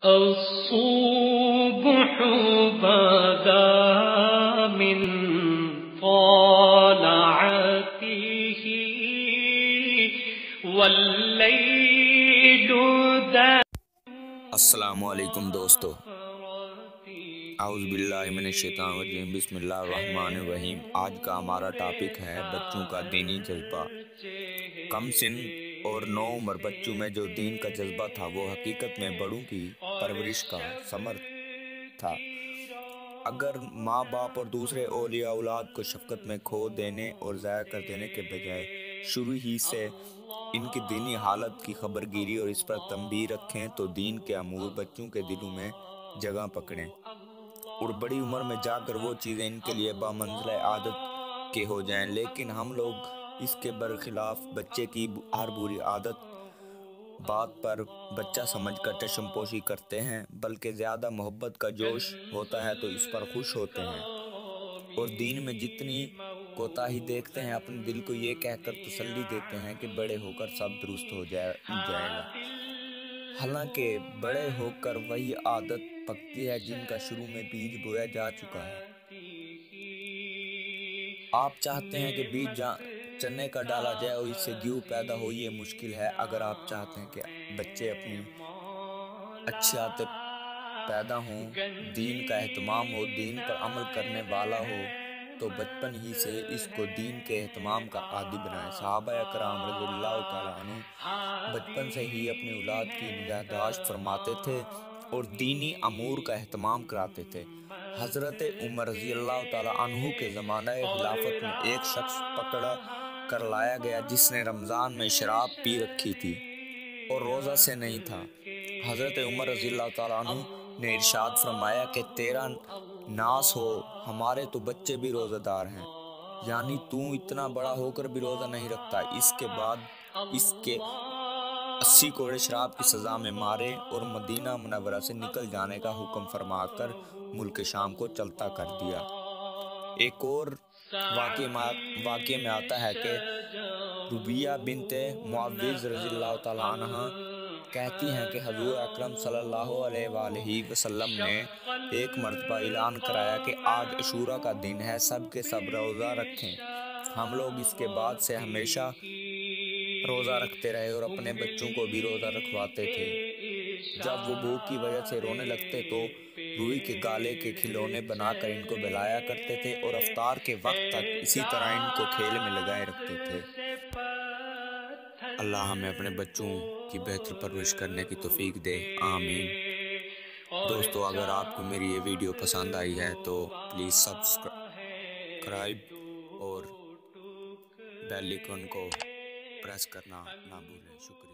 الصبح بدا من طلعته واللیل السلام علیکم دوستو، اعوذ باللہ من الشیطان الرجیم، بسم اللہ الرحمن الرحیم۔ آج کا ہمارا ٹاپک ہے بچوں کا دینی جذبہ۔ کم سن اور نو عمر بچوں میں جو دین کا جذبہ تھا وہ حقیقت میں بڑوں کی پرورش کا ثمر تھا۔ اگر ماں باپ اور دوسرے اولیاء اولاد کو شفقت میں کھو دینے اور ضائع کر دینے کے بجائے شروع ہی سے ان کی دینی حالت کی خبرگیری اور اس پر تنبیہ رکھیں تو دین کے امور بچوں کے دلوں میں جگہ پکڑیں اور بڑی عمر میں جا کر وہ چیزیں ان کے لیے بامنزلہ عادت کے ہو جائیں۔ لیکن ہم لوگ اس کے برخلاف بچے کی ہر بری عادت بات پر بچہ سمجھ کر چشم پوشی کرتے ہیں، بلکہ زیادہ محبت کا جوش ہوتا ہے تو اس پر خوش ہوتے ہیں اور دین میں جتنی کوتاہی دیکھتے ہیں اپنے دل کو یہ کہہ کر تسلی دیتے ہیں کہ بڑے ہو کر سب درست ہو جائے گا، حالانکہ بڑے ہو کر وہی عادت پکتی ہے جن کا شروع میں بیج بویا جا چکا ہے۔ آپ چاہتے ہیں کہ بیج چنے کا ڈالا جائے اور اس سے گیہوں پیدا ہو، یہ مشکل ہے۔ اگر آپ چاہتے ہیں کہ بچے اپنی اچھی عادتیں پیدا ہوں، دین کا اہتمام ہو، دین پر عمل کرنے والا ہو، تو بچپن ہی سے اس کو دین کے اہتمام کا عادی بنائیں۔ صحابہ کرام رضی اللہ تعالیٰ عنہ بچپن سے ہی اپنی اولاد کی نگہداشت فرماتے تھے اور دینی امور کا اہتمام کراتے تھے۔ حضرت عمر رضی اللہ تعالیٰ عنہ کے زمانہ خلافت میں ایک شخص پکڑا کر لایا گیا جس نے رمضان میں شراب پی رکھی تھی اور روزہ سے نہیں تھا۔ حضرت عمر رضی اللہ تعالیٰ عنہ نے ارشاد فرمایا کہ تیرا ناس ہو، ہمارے تو بچے بھی روزہ دار ہیں، یعنی تو اتنا بڑا ہو کر بھی روزہ نہیں رکھتا۔ اس کے بعد اس کے 80 کوڑے شراب کی سزا میں مارے اور مدینہ منورہ سے نکل جانے کا حکم فرما کر ملک شام کو چلتا کر دیا۔ ایک اور واقعے میں آتا ہے کہ ربیہ بنت معوذ رضی اللہ تعالیٰ عنہ کہتی ہیں کہ حضور اکرم صلی اللہ علیہ وآلہ وسلم نے ایک مرتبہ اعلان کرایا کہ آج عاشوراء کا دن ہے، سب کے سب روزہ رکھیں۔ ہم لوگ اس کے بعد سے ہمیشہ روزہ رکھتے رہے اور اپنے بچوں کو بھی روزہ رکھواتے تھے۔ جب وہ بھوک کی وجہ سے رونے لگتے تو روئی کے گالے کے کھلونے بنا کر ان کو بہلایا کرتے تھے اور افطار کے وقت تک اسی طرح ان کو کھیل میں لگائے رکھتے تھے۔ اللہ ہمیں اپنے بچوں کی بہتر پرورش کرنے کی توفیق دے، آمین۔ دوستو، اگر آپ کو میری یہ ویڈیو پسند آئی ہے تو پلیز سبسکرائیب اور بیل آئیکن کو پریس کرنا نہ بھولیں۔ شکریہ۔